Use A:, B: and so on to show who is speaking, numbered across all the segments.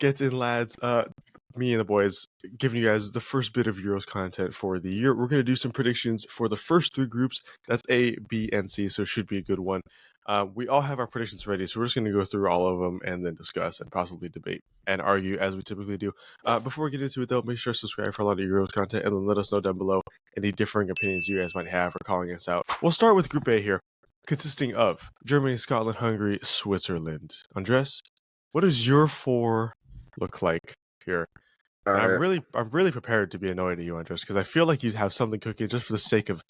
A: Get in, lads. Me and the boys giving you guys the first bit of Euros content for the year. We're going to do some predictions for the first three groups. That's A, B, and C, so it should be a good one. We all have our predictions ready, so we're just going to go through all of them and then discuss and possibly debate and argue as we typically do. Before we get into it, though, make sure to subscribe for a lot of Euros content and then let us know down below any differing opinions you guys might have for calling us out. We'll start with Group A here, consisting of Germany, Scotland, Hungary, Switzerland. Andres, what does your four look like here? And I'm really prepared to be annoyed at you, Andres, because I feel like you have something cooking just for the sake of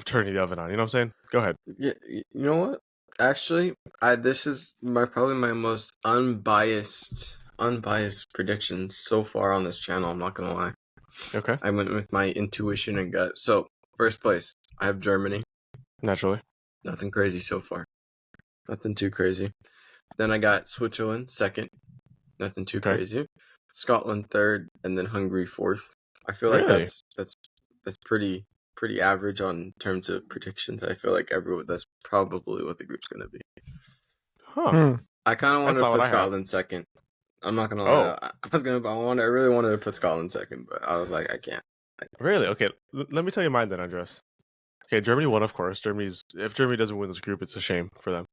A: turning the oven on. You know what I'm saying? Go ahead.
B: Yeah, you know what? Actually, this is probably my most unbiased prediction so far on this channel. I'm not gonna lie.
A: Okay.
B: I went with my intuition and gut. So first place, I have Germany.
A: Naturally.
B: Nothing crazy so far. Nothing too crazy. Then I got Switzerland second. Nothing too crazy. Scotland third, and then Hungary fourth. I feel like that's pretty average on terms of predictions. I feel like that's probably what the group's gonna be.
A: Huh.
B: I kind of wanted to put Scotland second. I'm not gonna lie. I really wanted to put Scotland second, but I was like, I can't.
A: Really? Okay. Let me tell you mine then, Andres. Okay, Germany won, of course. If Germany doesn't win this group, it's a shame for them.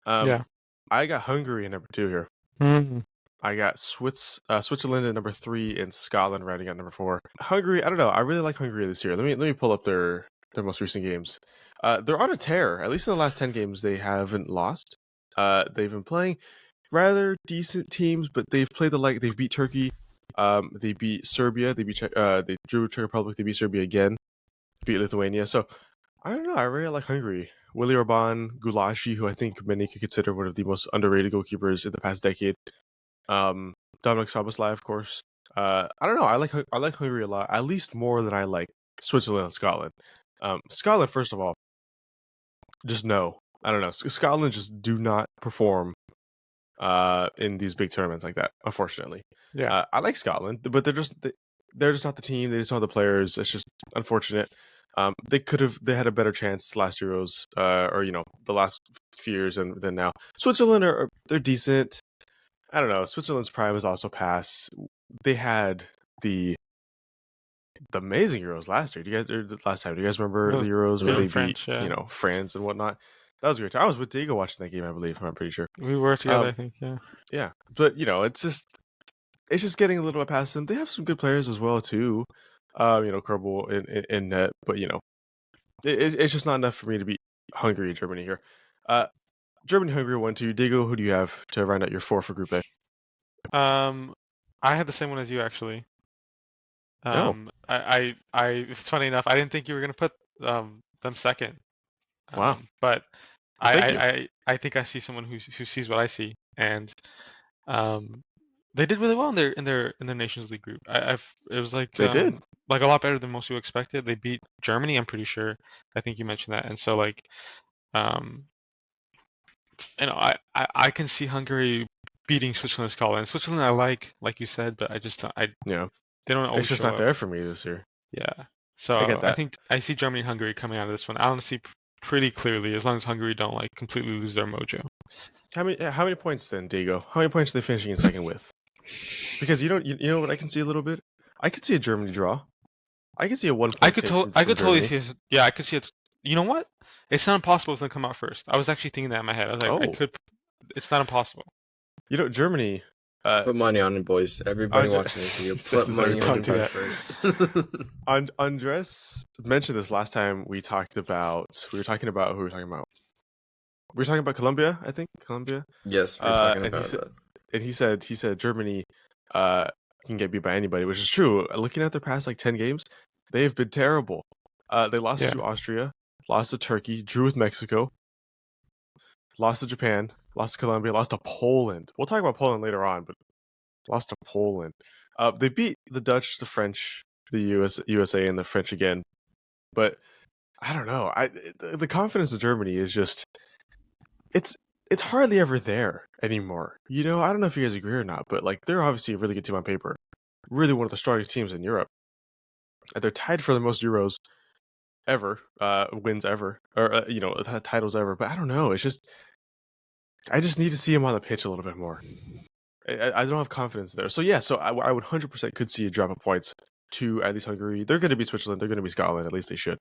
C: Yeah.
A: I got Hungary in number 2 here.
C: Mm-hmm.
A: I got Switzerland at number 3 and Scotland riding at number 4. Hungary, I don't know. I really like Hungary this year. Let me pull up their most recent games. They're on a tear. At least in the last 10 games, they haven't lost. They've been playing rather decent teams, but they've played they've beat Turkey. They beat Serbia. They drew Czech Republic. They beat Serbia again. Beat Lithuania. So I don't know. I really like Hungary. Willy Orban, Gulashi, who I think many could consider one of the most underrated goalkeepers in the past decade. Dominic Szoboszlai, of course. I don't know. I like Hungary a lot, at least more than I like Switzerland and Scotland. Scotland, first of all, just no. I don't know. Scotland just do not perform in these big tournaments like that, unfortunately.
C: Yeah.
A: I like Scotland, but they're just not the team. They just don't have the players. It's just unfortunate. They had a better chance last Euros, or the last few years than now. Switzerland they're decent. I don't know. Switzerland's prime is also past. They had the amazing Euros last year. Do you guys remember the Euros where they beat France and whatnot? That was a great time. I was with Diego watching that game, I believe. I'm pretty sure
C: we were together. I think. Yeah.
A: Yeah, but it's just getting a little bit past them. They have some good players as well too. Kerbal in net, but it's just not enough for me to beat Hungary and Germany here. Germany, Hungary 1-2. Diego, who do you have to round out your 4 for Group A?
C: I had the same one as you actually. It's funny enough, I didn't think you were gonna put them second.
A: Wow.
C: But I think I see someone who sees what I see, and they did really well in their Nations League group. It was like
A: they did
C: like a lot better than most people expected. They beat Germany, I'm pretty sure. I think you mentioned that, and so like, I can see Hungary beating Switzerland and Scotland. Switzerland I like you said, but I just they don't always.
A: It's just not there for me this year.
C: Yeah, so I think I see Germany and Hungary coming out of this one. I want to see pretty clearly, as long as Hungary don't like completely lose their mojo.
A: How many points then, Diego? How many points are they finishing in second with? Because you know what I can see a little bit. I could see a Germany draw. I could see a 1 point.
C: I could totally see it. Yeah, I could see it. You know what? It's not impossible if they come out first. I was actually thinking that in my head. I was like, it's not impossible.
A: Germany.
B: Put money on it, boys. Everybody watching this video, put money on it first.
A: Andres mentioned this last time we talked about. We were talking about who we were talking about. We were talking about Colombia, I think. Colombia.
B: Yes, we were talking about that.
A: And he said Germany can get beat by anybody, which is true. Looking at their past 10 games, they've been terrible. They lost to Austria, lost to Turkey, drew with Mexico, lost to Japan, lost to Colombia, lost to Poland. We'll talk about Poland later on, but lost to Poland. They beat the Dutch, the French, the USA, and the French again. But I don't know. The confidence of Germany is just it's hardly ever there anymore. I don't know if you guys agree or not, but they're obviously a really good team on paper. Really one of the strongest teams in Europe. And they're tied for the most Euros ever, wins ever, or titles ever. But I don't know. It's just I just need to see him on the pitch a little bit more. I don't have confidence there. So yeah, so I would 100% could see a drop of points to at least Hungary. They're going to be Switzerland. They're going to be Scotland. At least they should.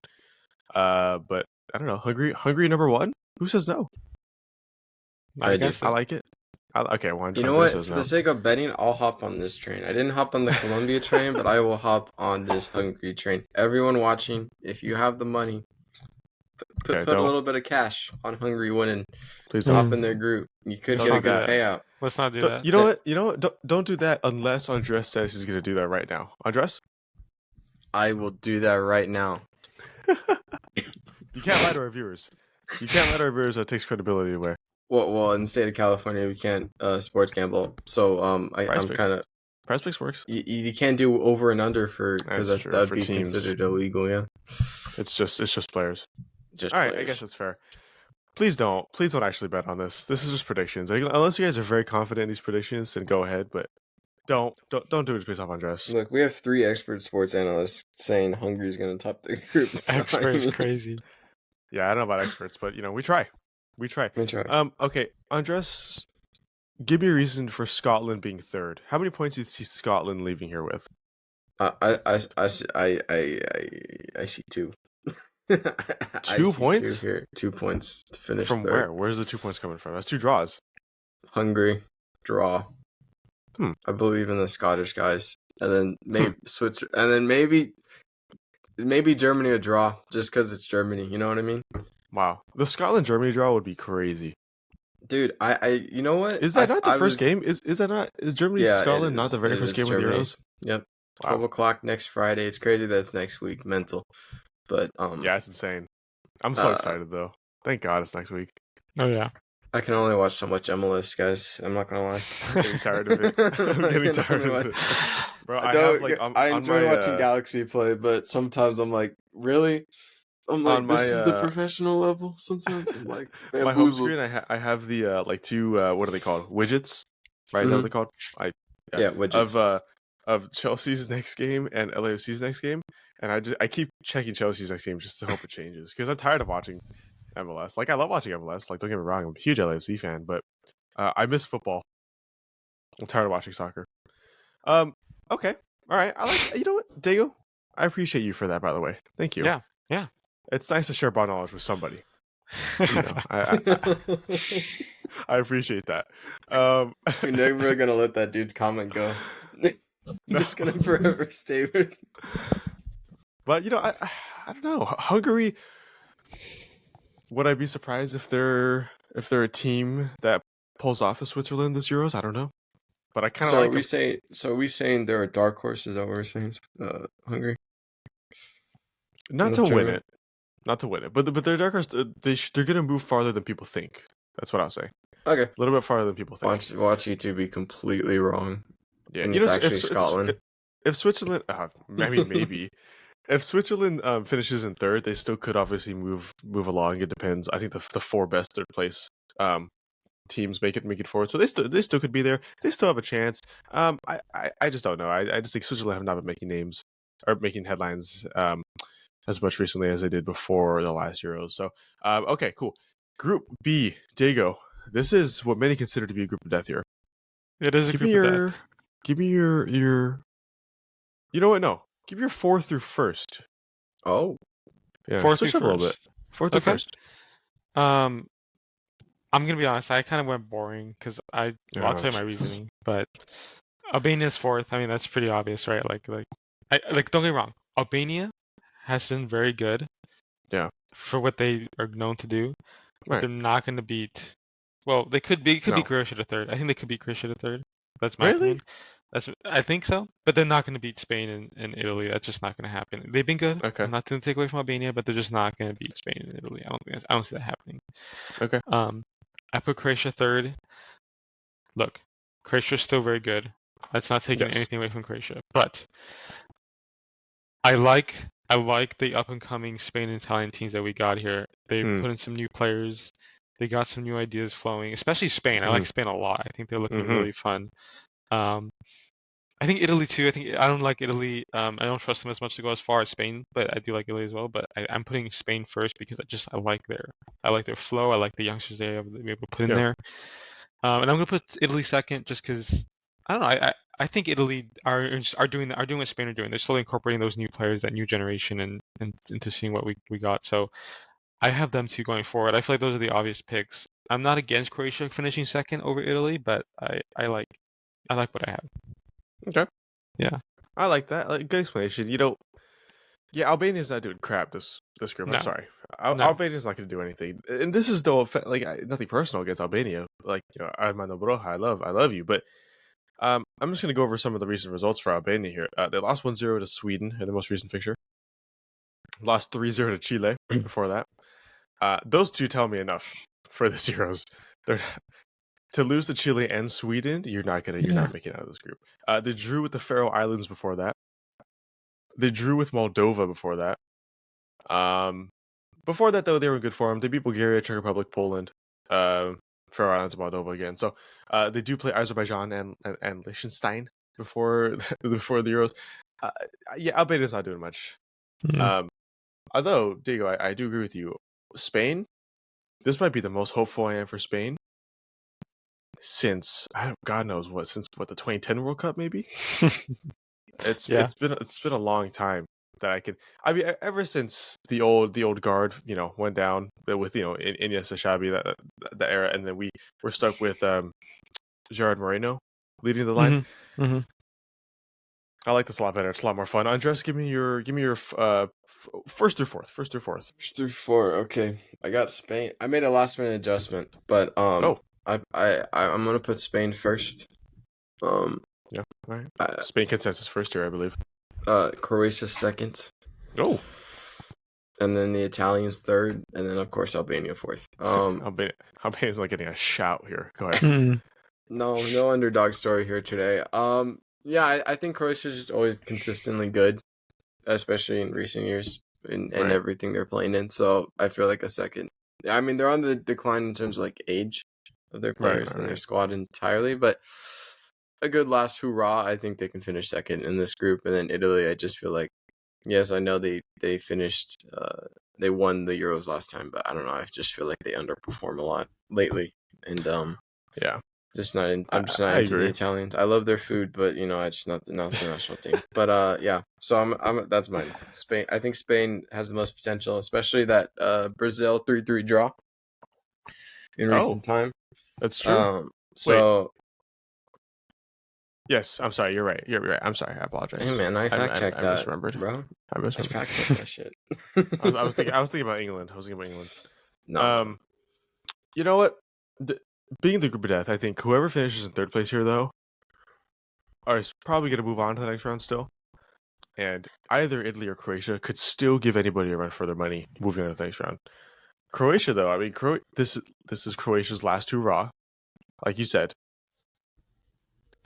A: But I don't know. Hungary number one. Who says no?
C: I guess
A: I like it. Okay, well,
B: you know
A: Andres
B: what?
A: says
B: For
A: no.
B: the sake of betting, I'll hop on this train. I didn't hop on the Colombia train, but I will hop on this Hungary train. Everyone watching, if you have the money, put a little bit of cash on Hungary winning.
A: Please
B: hop in their group. You could get a good payout.
C: Let's not do that.
A: You know what? You know what? Don't do that unless Andres says he's going to do that right now. Andres?
B: I will do that right now.
A: You can't lie to our viewers. You can't lie to our viewers. That takes credibility away.
B: Well, in the state of California, we can't sports gamble. So I'm kind of
A: Prize Picks works.
B: You can't do over and under because that would be
A: teams.
B: Considered illegal. Yeah.
A: It's just players.
B: Just
A: all
B: players.
A: right. I guess that's fair. Please don't actually bet on this. This is just predictions. Unless you guys are very confident in these predictions, then go ahead. But don't do it just based off Andres.
B: Look, we have 3 expert sports analysts saying Hungary's going to top the group.
C: So, experts crazy.
A: Yeah, I don't know about experts, but we try. We try. Okay, Andres, give me a reason for Scotland being third. How many points do you see Scotland leaving here with?
B: I see 2.
A: 2 points?
B: 2 points to finish
A: from
B: third.
A: Where? Where's the 2 points coming from? That's 2 draws.
B: Hungary draw. I believe in the Scottish guys, and then maybe Switzerland, and then maybe Germany a draw just because it's Germany. You know what I mean?
A: Wow, the Scotland-Germany draw would be crazy.
B: Dude, you know what?
A: Is that not the first game? Is that not? Is Germany Scotland not the very first game of the Euros?
B: Yep. 12 o'clock next Friday. It's crazy that it's next week. Mental. But
A: yeah, it's insane. I'm so excited though. Thank God it's next week.
C: Oh yeah.
B: I can only watch so much MLS, guys. I'm not gonna lie.
A: I'm getting tired of it. I'm getting tired of it. Bro,
B: I enjoy watching Galaxy play, but sometimes I'm like, really? I'm like, this is the professional level. Sometimes I'm like,
A: my home screen. I have the like 2 what are they called? Widgets, right? Mm-hmm. That's what they're called.
B: Yeah, widgets
A: of Chelsea's next game and LAFC's next game, and I keep checking Chelsea's next game just to hope it changes because I'm tired of watching MLS. Like I love watching MLS. Like don't get me wrong, I'm a huge LAFC fan, but I miss football. I'm tired of watching soccer. Okay, all right. I like. You know what, Diego? I appreciate you for that. By the way, thank you.
C: Yeah.
A: It's nice to share ball knowledge with somebody. I appreciate that.
B: You're never gonna let that dude's comment go. Just gonna forever stay with.
A: But I don't know. Hungary. Would I be surprised if they're a team that pulls off of Switzerland this Euros? I don't know. But I kind of like.
B: So are we saying they're a dark horse? Is that what we're saying? Hungary.
A: Not to win it. Not to win it, but they're dark horse. They're gonna move farther than people think. That's what I'll say.
B: Okay, a
A: little bit farther than people think.
B: Watch you two be completely wrong.
A: Yeah,
B: and it's actually Scotland.
A: If Switzerland, I mean maybe, if Switzerland finishes in third, they still could obviously move along. It depends. I think the 4 best third place teams make it forward, so they still could be there. They still have a chance. I just don't know. I just think Switzerland have not been making names or making headlines as much recently as they did before the last Euros. So, okay, cool. Group B, Diego. This is what many consider to be a group of death here.
C: It is a group of death.
A: Give me your. You know what? No, give me your 4 through 1st.
B: Oh,
A: yeah.
C: 4 through 1st.
A: A little bit. 4 through 1st.
C: I'm gonna be honest. I kind of went boring because I'll tell you my reasoning. But Albania's 4th. I mean, that's pretty obvious, right? Like don't get me wrong. Albania has been very good.
A: Yeah.
C: For what they are known to do.
A: Right.
C: They're not going to beat. Well, they could be Croatia to 3rd. I think they could beat Croatia to 3rd. That's my opinion. I think so. But they're not going to beat Spain and Italy. That's just not going to happen. They've been good.
A: Okay.
C: I'm not going to take away from Albania, but they're just not going to beat Spain and Italy. I don't see that happening.
A: Okay.
C: I put Croatia 3rd. Look, Croatia's still very good. That's not taking anything away from Croatia. But I like the up and coming Spain and Italian teams that we got here. They put in some new players. They got some new ideas flowing, especially Spain. I like Spain a lot. I think they're looking really fun. I think Italy too. I don't like Italy. I don't trust them as much to go as far as Spain, but I do like Italy as well. But I'm putting Spain first because I like their flow. I like the youngsters they're able to put in there. And I'm gonna put Italy second just because I don't know. I think Italy are doing what Spain are doing. They're slowly incorporating those new players, that new generation, and into seeing what we got. So I have them two going forward. I feel like those are the obvious picks. I'm not against Croatia finishing second over Italy, but I like what I have.
A: Okay.
C: Yeah.
A: I like that. Like, good explanation. Yeah, Albania's not doing crap this group.
C: No.
A: I'm sorry.
C: No.
A: Albania's not going to do anything. And this is no nothing personal against Albania. Like, Armando Broja, I love you, but I'm just going to go over some of the recent results for Albania here. They lost 1-0 to Sweden in the most recent fixture. Lost 3-0 to Chile before that. Those two tell me enough for the Euros. To lose to Chile and Sweden, you're not making it out of this group. They drew with the Faroe Islands before that. They drew with Moldova before that. Before that, though, they were in good form. They beat Bulgaria, Czech Republic, Poland, Faroe Islands, and Moldova again. So they do play Azerbaijan and Liechtenstein before the Euros. Yeah, Albania's not doing much. Although, Diego, I do agree with you. Spain, this might be the most hopeful I am for Spain since God knows what, since the 2010 World Cup, maybe. It's been a long time that I mean, ever since the old guard, went down with Iniesta, Xavi, that era, and then we're stuck with Gerard Moreno leading the line.
C: Mm-hmm.
A: I like this a lot better. It's a lot more fun. Andres, give me your first through fourth.
B: First through four. Okay, I got Spain. I made a last minute adjustment, but I'm gonna put Spain first.
A: Yeah, all right. Spain consensus first here, I believe.
B: Croatia second.
A: Oh.
B: And then the Italians third, and then of course Albania fourth.
A: Albania's not getting a shout here. Go ahead.
B: No underdog story here today. Yeah, I think Croatia's just always consistently good, especially in recent years in everything they're playing in. So I feel like a second. I mean, they're on the decline in terms of like age of their players and their squad entirely, but a good last hurrah. I think they can finish second in this group. And then Italy, I just feel like, yes, I know they finished, they won the Euros last time, but I don't know. I just feel like they underperform a lot lately, and
A: yeah,
B: just not. I'm just not into the Italians. I love their food, but it's just not the national team. But yeah, so I'm that's mine. Spain. I think Spain has the most potential, especially that Brazil 3-3 draw in recent time.
A: That's true.
B: So.
A: Wait. Yes, I'm sorry. You're right. You're right. I'm sorry. I apologize.
B: Hey man, I fact checked that. I
A: misremembered,
B: bro.
A: I misremembered.
B: Fact checked that shit.
A: I was thinking about England.
B: No.
A: You know what? Being the group of death, I think whoever finishes in third place here, though, is probably going to move on to the next round still. And either Italy or Croatia could still give anybody a run for their money moving on to the next round. Croatia, though, I mean, this is Croatia's last hurrah, like you said.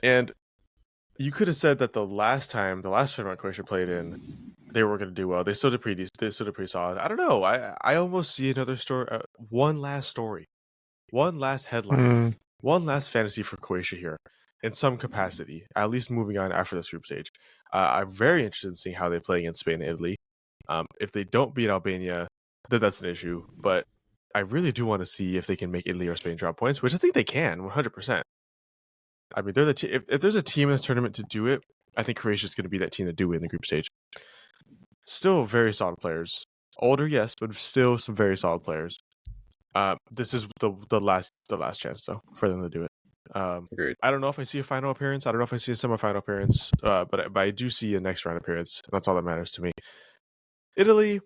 A: And you could have said that the last tournament Croatia played in, they were going to do well. They still did pretty solid. I don't know. I almost see another story, one last story, one last headline, one last fantasy for Croatia here, in some capacity. At least moving on after this group stage. I'm very interested in seeing how they play against Spain and Italy. If they don't beat Albania, then that's an issue. But I really do want to see if they can make Italy or Spain drop points, which I think they can, 100%. I mean, they're if there's a team in this tournament to do it, I think Croatia's going to be that team to do it in the group stage. Still very solid players. Older, yes, but still some very solid players. This is the last chance though for them to do it.
B: Agreed.
A: I don't know if I see a final appearance. I don't know if I see a semifinal appearance. But I do see a next round appearance. And that's all that matters to me. Italy,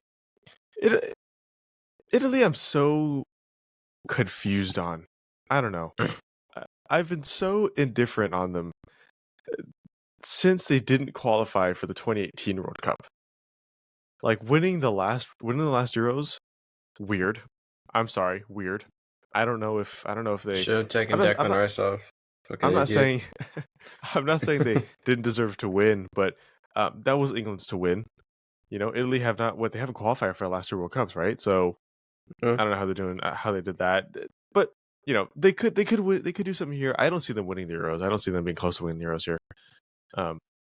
A: I'm so confused on. I don't know. I've been so indifferent on them since they didn't qualify for the 2018 World Cup. Like winning the last Euros, weird. I'm sorry, weird. I don't know if they
B: should have taken Declan Rice off.
A: I'm not saying they didn't deserve to win, but that was England's to win. Italy they haven't qualified for the last two World Cups, right? So I don't know how they're doing, how they did that, but they could do something here. I don't see them winning the Euros. I don't see them being close to winning the Euros here.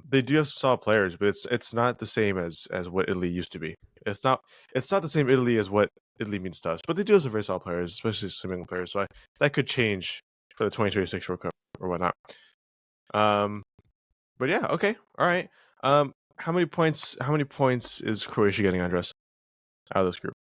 A: They do have some solid players, but it's not the same as what Italy used to be. It's not the same Italy as what Italy means to us. But they do have some very solid players, especially some young players. So that could change for the 2026 World Cup or whatnot. But yeah, okay, all right. How many points? How many points is Croatia getting, Andres, out of this group?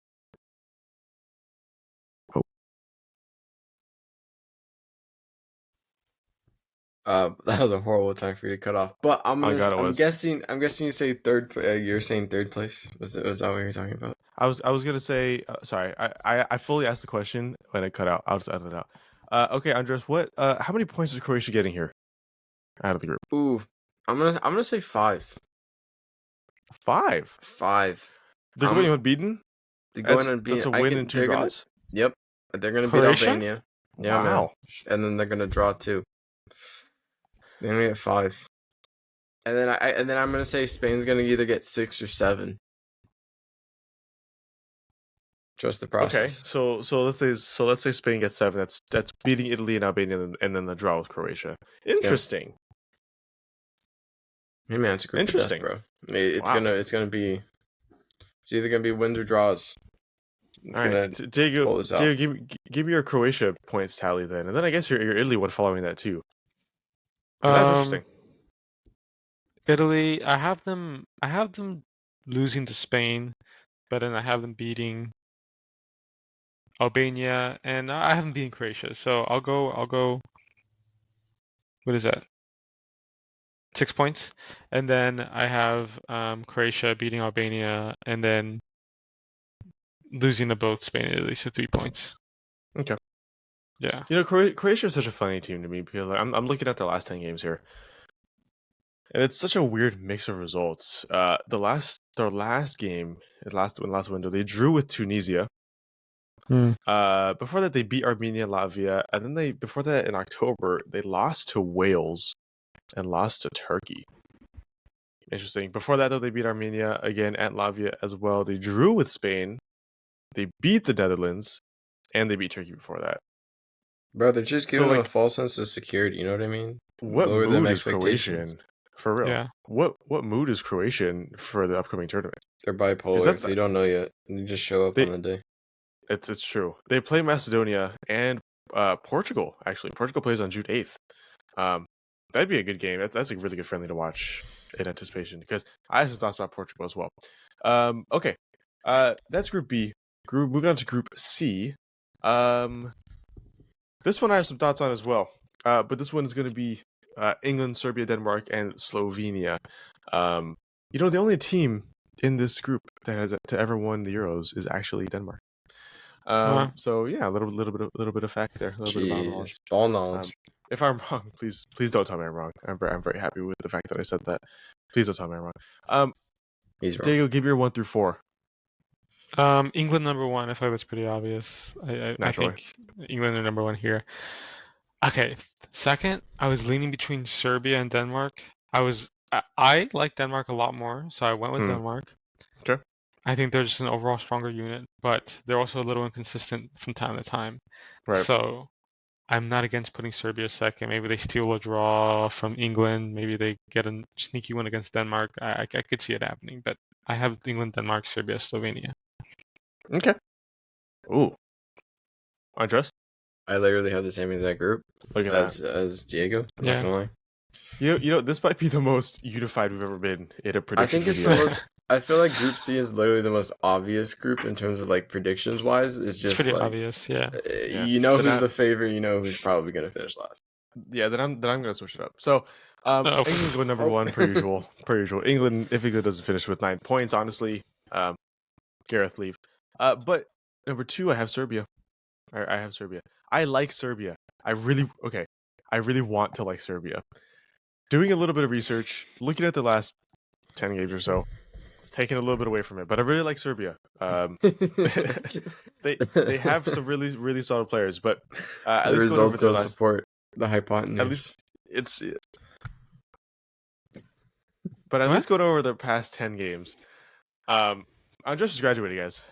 A: Oh,
B: That was a horrible time for you to cut off. But
A: oh God, it
B: I'm
A: was.
B: guessing you say third. You're saying third place. Was that what you're talking about?
A: I was gonna say. Sorry, I fully asked the question when it cut out. I'll just edit it out. Okay, Andres, what? How many points is Croatia getting here out of the group?
B: Ooh, I'm gonna say 5.
A: 5.
B: 5.
A: They're going unbeaten.
B: They're going
A: That's
B: unbeaten.
A: a win and 2 draws.
B: Yep, they're gonna beat
C: Croatia?
B: Albania. Yeah, man.
A: Wow.
B: And then they're gonna draw 2. They're gonna get 5. And then I'm gonna say Spain's gonna either get 6 or 7. Trust the process.
A: Okay, so let's say Spain gets 7. That's beating Italy and Albania, and then the draw with Croatia. Interesting.
B: Hey man, it's a group of death, bro. It's gonna be. It's either gonna be wins or draws.
A: All right, Diego, give me your Croatia points tally then, and then I guess your Italy one following that too. That's interesting.
C: Italy, I have them losing to Spain, but then I have them beating Albania, and I haven't beaten Croatia, so I'll go. What is that? 6 points, and then I have Croatia beating Albania, and then losing to both Spain and Italy, so 3 points.
A: Okay.
C: Yeah.
A: You know, Croatia is such a funny team to me because I'm looking at their last 10 games here, and it's such a weird mix of results. Their last game, last window, they drew with Tunisia. Before that, they beat Armenia, Latvia, and then before that in October they lost to Wales and lost to Turkey. Interesting. Before that, though, they beat Armenia again at Latvia as well. They drew with Spain. They beat the Netherlands, and they beat Turkey before that.
B: Bro, they're just giving them a false sense of security. You know what I mean?
A: What mood is Croatian for real?
C: Yeah.
A: What mood is Croatian for the upcoming tournament?
B: They're bipolar. They don't know yet. They just show up on the day.
A: It's true. They play Macedonia and Portugal. Actually, Portugal plays on June 8th. That'd be a good game. That's a really good friendly to watch in anticipation because I have some thoughts about Portugal as well. Okay. That's Group B. Moving on to Group C. This one I have some thoughts on as well. But this one is going to be England, Serbia, Denmark, and Slovenia. You know, the only team in this group that has to ever won the Euros is actually Denmark. So yeah, a little bit of fact there, a little bit of knowledge.
B: Ball knowledge.
A: If I'm wrong, please don't tell me I'm wrong. I'm very happy with the fact that I said that. Please don't tell me I'm wrong.
B: He's wrong.
A: Diego, give your 1 through 4.
C: England number 1. I feel like that's pretty obvious. I think England are number 1 here. Okay, second, I was leaning between Serbia and Denmark. I like Denmark a lot more, so I went with Denmark.
A: Okay.
C: I think they're just an overall stronger unit, but they're also a little inconsistent from time to time.
A: Right.
C: So I'm not against putting Serbia second. Maybe they steal a draw from England. Maybe they get a sneaky win against Denmark. I could see it happening, but I have England, Denmark, Serbia, Slovenia.
A: Okay. Ooh. Andres?
B: I literally have the same exact group as Diego. I'm not gonna lie.
A: You know, this might be the most unified we've ever been in a prediction.
B: I think it's the most. I feel like Group C is literally the most obvious group in terms of like predictions wise. It's just
C: pretty
B: like,
C: obvious, yeah.
B: You know who's the favorite. You know who's probably gonna finish last.
A: Yeah, then I'm gonna switch it up. So, England's going number 1 per usual. England, if England doesn't finish with 9 points, honestly, Gareth leave. But number 2, I have Serbia. I have Serbia. I like Serbia. I really want to like Serbia. Doing a little bit of research, looking at the last 10 games or so, it's taken a little bit away from it, but I really like Serbia. They have some really solid players, but at least
B: results don't support the hypotenuse.
A: At least going over the past 10 games. I'm just graduating, guys.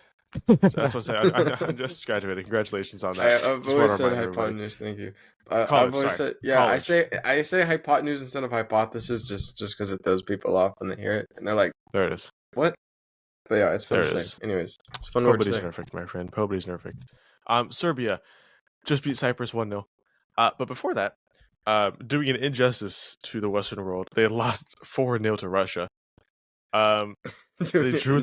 A: That's what I say. I'm just graduating. Congratulations on that.
B: I've always said hypotenuse. Thank you. I've always said I say hypotenuse instead of hypothesis just because it throws people off when they hear it and they're like,
A: there it is.
B: What? But yeah, it's fun to say. Anyways, it's fun.
A: Nobody's perfect, my friend. Nobody's perfect. Serbia just beat Cyprus 1-0. But before that, doing an injustice to the Western world, they lost 4-0 to Russia. They drew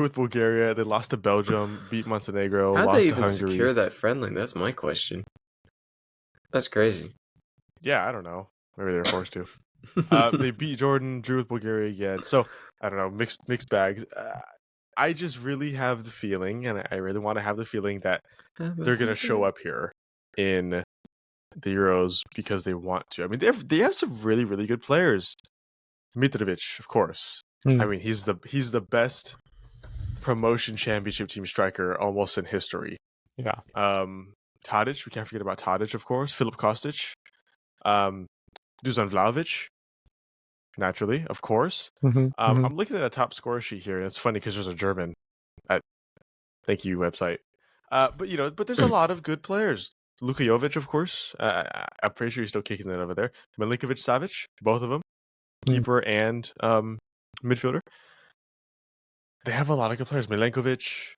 A: with Bulgaria. They lost to Belgium, beat Montenegro,
B: How'd
A: lost
B: they
A: to
B: even
A: Hungary.
B: secure that friendly? That's my question. That's crazy.
A: Yeah, I don't know. Maybe they were forced to. They beat Jordan, drew with Bulgaria again. So I don't know, mixed bags. I just really have the feeling, and I really want to have the feeling that they're gonna show up here in the Euros because they want to. I mean, they have some really really good players. Mitrovic, of course. I mean, he's the best promotion championship team striker almost in history.
C: Yeah.
A: Tadic, we can't forget about Tadic, of course. Filip Kostic, Dusan Vlahovic, naturally, of course. I'm looking at a top score sheet here, and it's funny because there's a German at Thank You website. But there's a lot of good players. Luka Jovic, of course. I'm pretty sure he's still kicking it over there. Milinkovic, Savic, both of them, keeper and midfielder. They have a lot of good players. Milenkovic.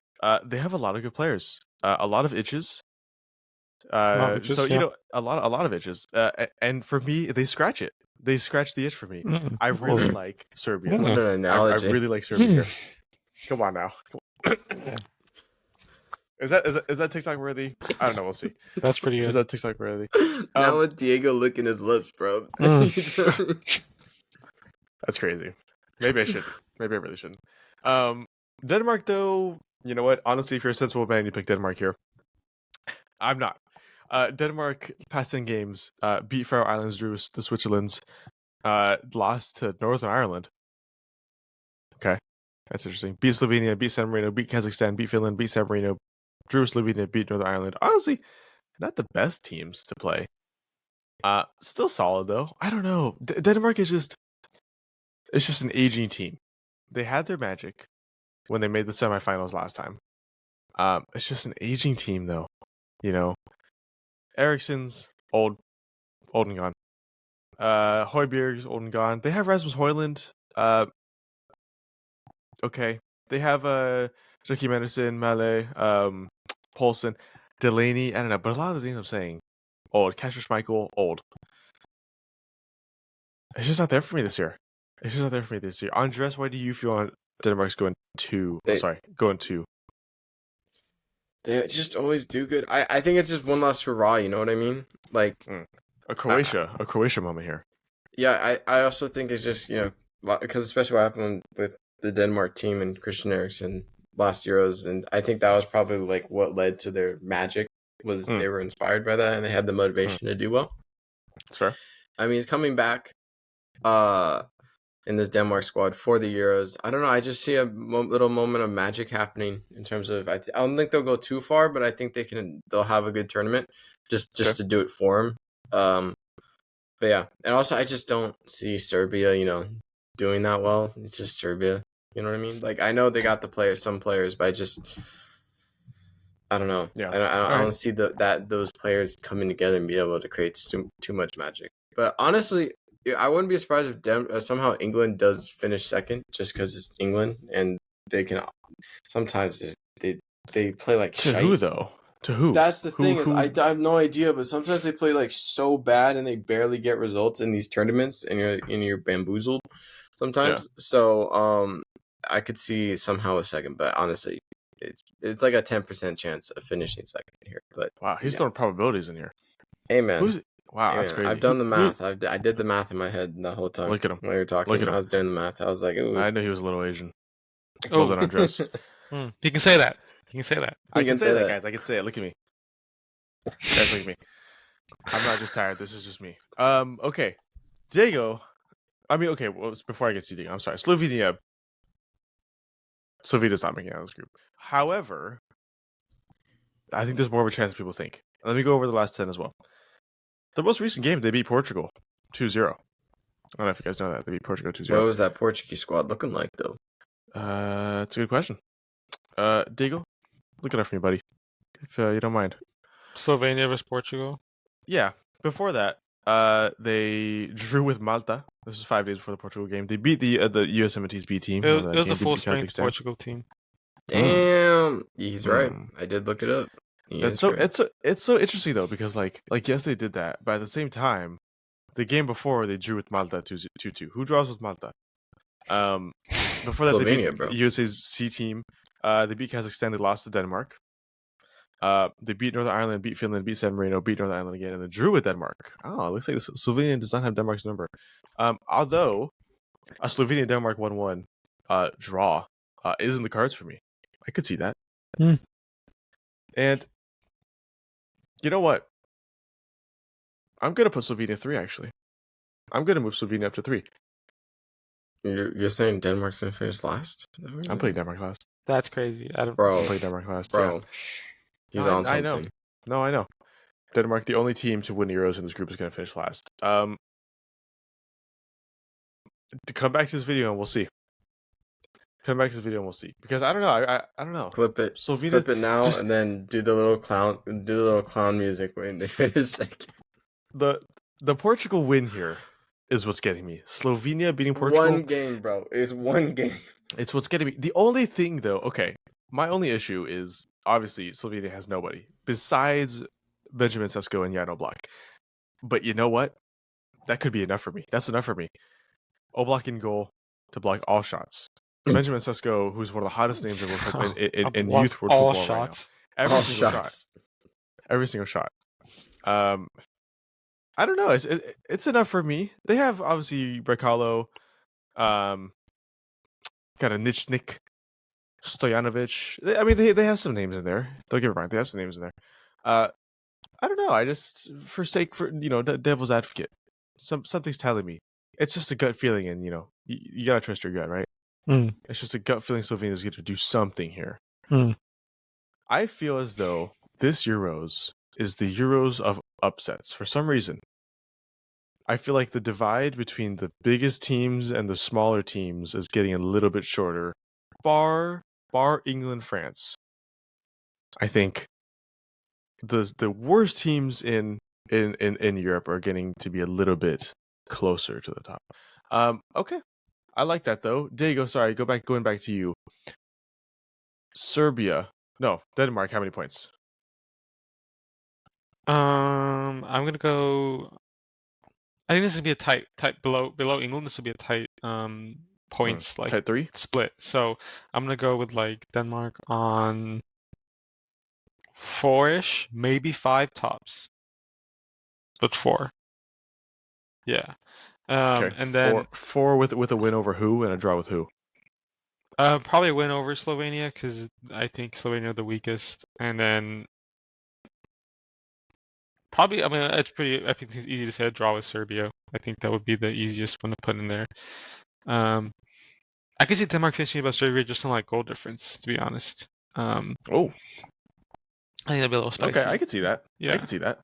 A: They have a lot of good players. A lot of itches. A lot of itches. And for me, they scratch it. They scratch the itch for me. I really like Serbia.
B: What an analogy.
A: I really like Serbia here. Come on now. Is that TikTok worthy? I don't know. We'll see.
C: That's pretty good.
A: Is that TikTok worthy?
B: Now with Diego licking his lips, bro.
A: That's crazy. Maybe I shouldn't. Maybe I really shouldn't. Denmark, though, you know what? Honestly, if you're a sensible man, you pick Denmark here. I'm not. Denmark, past 10 games, beat Faroe Islands, drew the Switzerlands, lost to Northern Ireland. Okay, that's interesting. Beat Slovenia, beat San Marino, beat Kazakhstan, beat Finland, beat San Marino, drew Slovenia, beat Northern Ireland. Honestly, not the best teams to play. Still solid, though. I don't know. Denmark is just an aging team. They had their magic when they made the semifinals last time. It's just an aging team, though. You know, Eriksen's old and gone. Højbjerg's old and gone. They have Rasmus Højlund. Okay. They have Jackie Madison, Male, Poulsen, Delaney. I don't know, but a lot of the things I'm saying, old. Kasper Schmeichel, old. It's just not there for me this year. Andres, why do you feel Denmark's going two? Going two.
B: They just always do good. I think it's just one last hurrah. You know what I mean? Like
A: a Croatia moment here.
B: Yeah, I also think it's just because especially what happened with the Denmark team and Christian Eriksen last Euros, and I think that was probably like what led to their magic. Was they were inspired by that and they had the motivation to do well.
A: That's fair.
B: I mean, he's coming back in this Denmark squad for the Euros. I don't know. I just see a little moment of magic happening in terms of. I don't think they'll go too far, but I think they'll have a good tournament just to do it for them. But yeah, and also I just don't see Serbia, doing that well. It's just Serbia. You know what I mean? Like I know they got some players, but I don't know.
A: Yeah,
B: I don't see those players coming together and being able to create too much magic. But honestly, I wouldn't be surprised if somehow England does finish second, just because it's England and they can. Sometimes they play like
A: to
B: shite.
A: Who though? To who?
B: That's the thing is I have no idea, but sometimes they play like so bad and they barely get results in these tournaments, and you're bamboozled sometimes. Yeah. So I could see somehow a second, but honestly, it's like a 10% chance of finishing second here. But
A: wow, he's throwing probabilities in here.
B: Hey man,
A: wow, that's crazy.
B: I've done the math. I did the math in my head the whole time.
A: Look at him
B: while you were talking. I was doing the math. I was like, ooh.
A: I knew he was a little Asian. Hold on, Andres.
C: He can say that. I can say
A: that, guys. I can say it. Look at me. Guys, look at me. I'm not just tired. This is just me. Okay. Diego. I mean, okay. Well, before I get to Diego, I'm sorry. Slovenia's not making it out of this group. However, I think there's more of a chance than people think. Let me go over the last 10 as well. The most recent game, they beat Portugal 2-0. I don't know if you guys know that. They beat Portugal 2-0.
B: What was that Portuguese squad looking like, though?
A: That's a good question. Diego, look it up for me, buddy. If you don't mind.
C: Slovenia versus Portugal?
A: Yeah. Before that, they drew with Malta. This was 5 days before the Portugal game. They beat the USMNT's B team.
C: It was a full-strength Portugal team.
B: Damn. He's right. I did look it up.
A: That's so it's so interesting though, because like yes, they did that, but at the same time, the game before they drew with Malta 2-2. Who draws with Malta? Before that,
B: Slovenia,
A: they beat
B: bro.
A: USA's C team. They beat Kazakhstan. They lost to Denmark. They beat Northern Ireland, beat Finland, beat San Marino, beat Northern Ireland again, and then drew with Denmark. Oh, it looks like Slovenia does not have Denmark's number. Although a Slovenia-Denmark 1-1 draw is in the cards for me. I could see that. And you know what? I'm gonna put Slovenia 3. Actually, I'm gonna move Slovenia up to 3.
B: You're saying Denmark's gonna finish last?
A: I'm putting Denmark last.
C: That's crazy.
A: I'm putting Denmark last.
B: Bro,
A: Yeah.
B: he's on something.
A: I know. No, I know. Denmark, the only team to win Euros in this group, is going to finish last. To come back to this video and we'll see. Because I don't know. I don't know.
B: Clip it.
A: Slovenia,
B: Clip it now, and then do the little clown music when they finish second.
A: The Portugal win here is what's getting me. Slovenia beating Portugal.
B: One game, bro. It's one game.
A: It's what's getting me. The only thing, though, okay, my only issue is obviously Slovenia has nobody besides Benjamin Sesko and Jan Oblak. But you know what? That could be enough for me. That's enough for me. Oblak in goal to block all shots. Benjamin Sesko, who's one of the hottest names in youth world football right now. Every single shot. I don't know. It's enough for me. They have obviously Brekalo, got a Nichnik, Stojanovic. I mean, they have some names in there. Don't get me wrong. They have some names in there. I don't know. I just for the devil's advocate. Something's telling me it's just a gut feeling, and you gotta trust your gut, right? It's just a gut feeling. Slovenia's going to do something here. I feel as though this Euros is the Euros of upsets. For some reason, I feel like the divide between the biggest teams and the smaller teams is getting a little bit shorter. Bar England, France. I think the worst teams in Europe are getting to be a little bit closer to the top. Okay. I like that though. Diego, sorry, going back to you. Denmark, how many points?
C: I'm gonna go. I think this would be a tight below England. This would be a tight points like
A: tight 3
C: split. So I'm gonna go with like Denmark on 4-ish, maybe 5 tops, but 4. Yeah.
A: Okay.
C: And then
A: four with a win over who and a draw with who?
C: Probably a win over Slovenia because I think Slovenia are the weakest, and then probably I think it's easy to say a draw with Serbia. I think that would be the easiest one to put in there. I could see Denmark finishing above Serbia just on like goal difference, to be honest. I think that'd be a little spicy.
A: Okay, I could see that.
C: Yeah,
A: I could see that.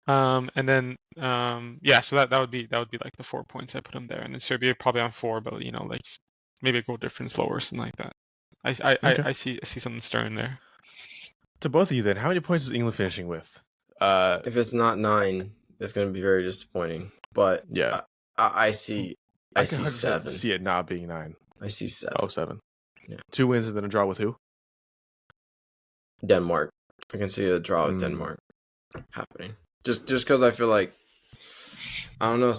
C: And then so that would be like the 4 points I put them there, and then Serbia probably on 4, but like maybe a goal difference lower, something like that. I see something stirring there.
A: To both of you, then, how many points is England finishing with?
B: If it's not 9, it's going to be very disappointing. But
A: yeah,
B: I see 7.
A: See it not being 9.
B: I see 7.
A: Oh, 7.
B: Yeah.
A: 2 wins and then a draw with who?
B: Denmark. I can see a draw with Denmark happening. Just because I feel like, I don't know,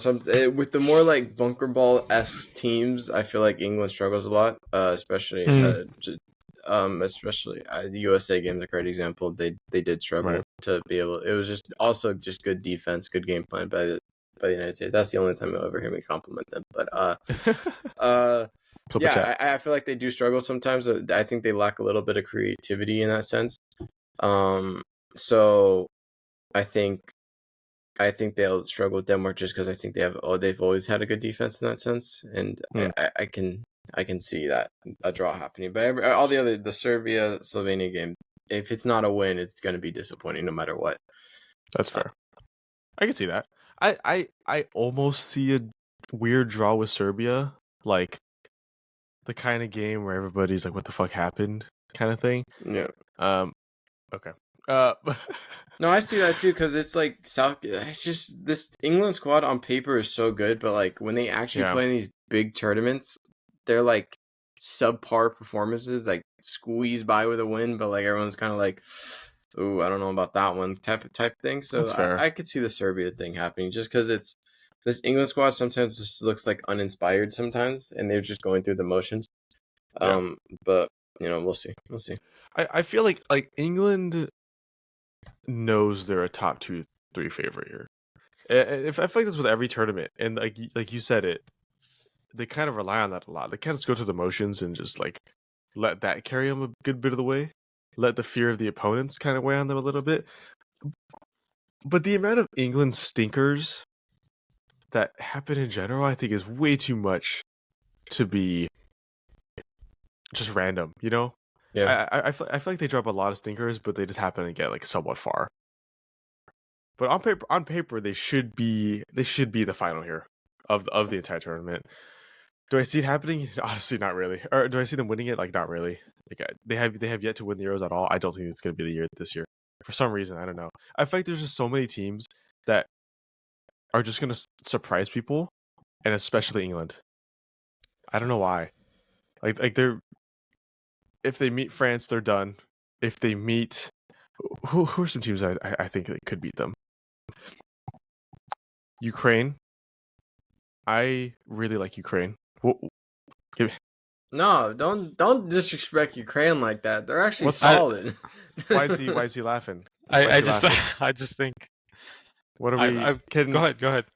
B: with the more like bunker ball-esque teams, I feel like England struggles a lot, especially the USA game is a great example. They did struggle to be able. It was just also just good defense, good game plan by the United States. That's the only time you'll ever hear me compliment them. But I feel like they do struggle sometimes. I think they lack a little bit of creativity in that sense. So I think they'll struggle with Denmark just because I think they've always had a good defense in that sense, and I can see that a draw happening. But all the Serbia Slovenia game, if it's not a win, it's going to be disappointing no matter what.
A: That's fair. I can see that. I almost see a weird draw with Serbia, like the kind of game where everybody's like, "What the fuck happened?" kind of thing.
B: Yeah.
A: Okay.
B: No, I see that too because it's like it's just this England squad on paper is so good, but like when they actually play in these big tournaments, they're like subpar performances, like squeeze by with a win, but like everyone's kind of like, Ooh, I don't know about that one type thing. So
A: That's fair.
B: I could see the Serbia thing happening just because it's this England squad sometimes just looks like uninspired sometimes, and they're just going through the motions.
A: Yeah.
B: But we'll see. We'll see.
A: I feel like England knows they're a top 2-3 favorite here. If I feel like this with every tournament, and like you said it, they kind of rely on that a lot. They kind of just go through the motions and just like let that carry them a good bit of the way. Let the fear of the opponents kind of weigh on them a little bit. But the amount of England stinkers that happen in general, I think, is way too much to be just random.
B: Yeah.
A: I feel like they drop a lot of stinkers, but they just happen to get like somewhat far. But on paper, they should be the final here of the entire tournament. Do I see it happening? Honestly, not really. Or do I see them winning it? Like, not really. Like, they have yet to win the Euros at all. I don't think it's going to be the year this year. For some reason, I don't know. I feel like there's just so many teams that are just going to surprise people, and especially England. I don't know why. Like they're if they meet France, they're done. If they meet who are some teams I think that could beat them? Ukraine. I really like Ukraine.
B: No, don't disrespect Ukraine like that. They're actually solid.
A: Why is he laughing?
C: I just think.
A: What are we?
C: Go ahead.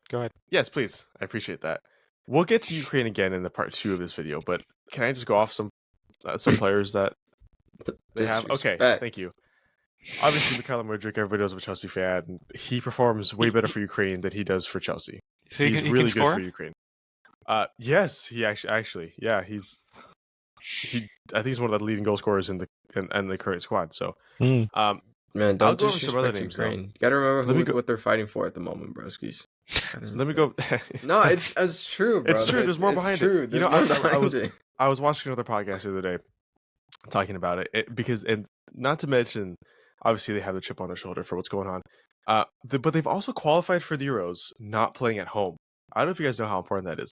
A: Yes, please. I appreciate that. We'll get to Ukraine again in the part 2 of this video, but can I just go off some players that they have? Okay, thank you. Obviously, Mikhail Mudryk, everybody knows I'm a Chelsea fan. He performs way better for Ukraine than he does for Chelsea.
C: So
A: he's really good for Ukraine. Yes, he actually, yeah, I think he's one of the leading goal scorers in the current squad. So,
B: man, don't disrespect Ukraine. You gotta remember what they're fighting for at the moment, broskies.
A: Let me go.
B: No, it's true, bro.
A: It's true. There's more behind it. I was watching another podcast the other day talking about it because, and not to mention, obviously they have the chip on their shoulder for what's going on. But they've also qualified for the Euros, not playing at home. I don't know if you guys know how important that is.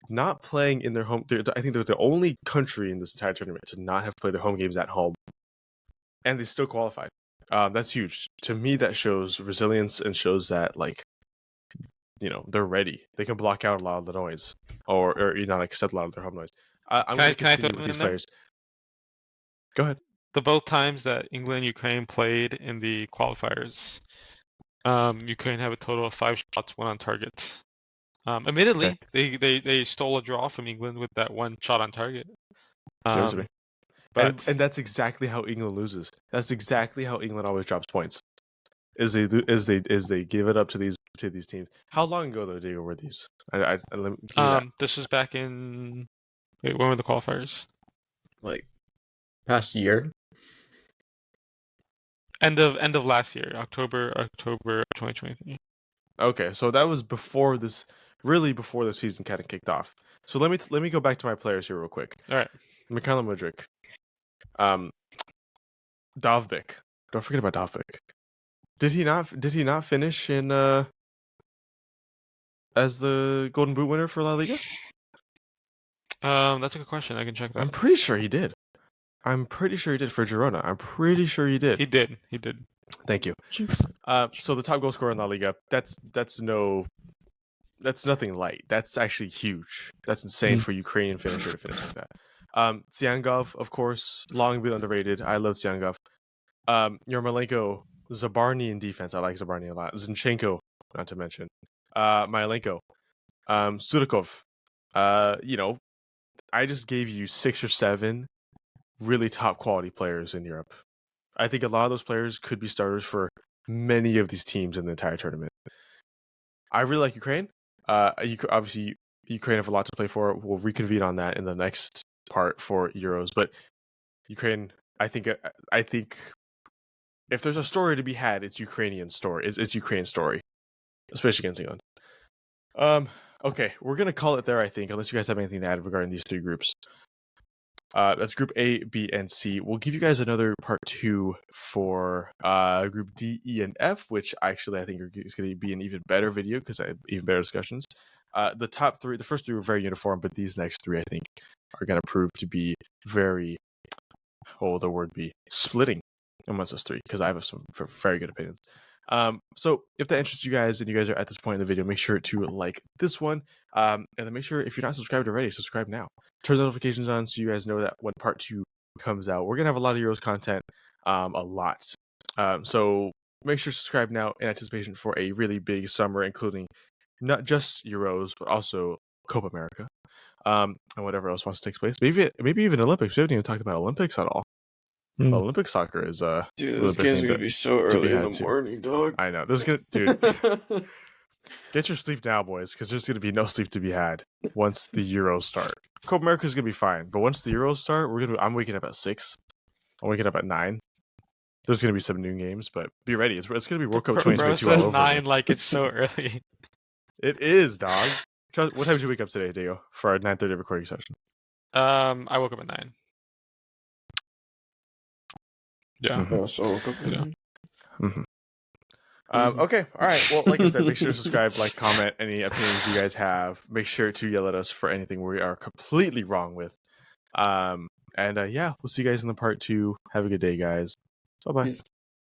A: Not playing in their home. I think they're the only country in this entire tournament to not have played their home games at home, and they still qualified. That's huge. To me, that shows resilience and shows that they're ready. They can block out a lot of the noise, or not accept a lot of their home noise. I'm going to continue with these players. Go ahead.
C: The both times that England and Ukraine played in the qualifiers, Ukraine have a total of 5 shots, 1 on target. Admittedly, they stole a draw from England with that 1 shot on target.
A: But and that's exactly how England loses. That's exactly how England always drops points. Is they give it up to these teams. How long ago though, Diego, were these?
C: This was back in. Wait, when were the qualifiers?
B: Like past year.
C: End of last year, October 2023.
A: Okay, so that was before this season kind of kicked off. So let me go back to my players here real quick.
C: All right,
A: Mikhail Mudryk, Dovbyk. Don't forget about Dovbyk. Did he not finish in as the Golden Boot winner for La Liga?
C: That's a good question. I can check that.
A: I'm pretty sure he did. I'm pretty sure he did for Girona. I'm pretty sure he did.
C: He did.
A: Thank you. So the top goal scorer in La Liga, that's nothing light. That's actually huge. That's insane for a Ukrainian finisher to finish like that. Tsiangov, of course, long been underrated. I love Tsiangov. Yarmolenko, Zabarny in defense. I like Zabarny a lot. Zinchenko, not to mention. Myelenko. Sudakov. I just gave you 6 or 7 really top quality players in Europe. I think a lot of those players could be starters for many of these teams in the entire tournament. I really like Ukraine. Obviously, Ukraine have a lot to play for. We'll reconvene on that in the next part for Euros. But Ukraine, I think if there's a story to be had, it's Ukrainian story. It's Ukraine's story, especially against England. Okay, we're gonna call it there. I think, unless you guys have anything to add regarding these 3 groups. That's Group A, B, and C. We'll give you guys another part 2 for Group D, E, and F, which actually I think is going to be an even better video because I have even better discussions. The first 3 were very uniform, but these next 3 I think are going to prove to be very, the word be splitting. and one's just 3 because I have some very good opinions. So if that interests you guys and you guys are at this point in the video, make sure to like this one. And then make sure, if you're not subscribed already, subscribe now. Turn the notifications on so you guys know that when part 2 comes out. We're gonna have a lot of Euros content, a lot. So make sure to subscribe now in anticipation for a really big summer, including not just Euros but also Copa America, and whatever else wants to take place. Maybe even Olympics. We haven't even talked about Olympics at all. But Olympic soccer is
B: dude, this game's gonna be so early in the morning, dog.
A: I know. This is gonna, dude. Get your sleep now, boys, because there's gonna be no sleep to be had once the Euros start. Copa America is gonna be fine, but once the Euros start, I'm waking up at 6. I'm waking up at 9. There's gonna be some noon games, but be ready. It's gonna be World Cup 2022 all over.
C: 9 like it's so early.
A: It is, dog. What time did you wake up today, Diego, for our 9:30 recording session?
C: I woke up at 9. Yeah.
B: So I woke up at 9.
A: Okay, all right. Well, like I said, make sure to subscribe, like, comment any opinions you guys have. Make sure to yell at us for anything we are completely wrong with. Yeah, we'll see you guys in the part 2. Have a good day, guys. Bye-bye.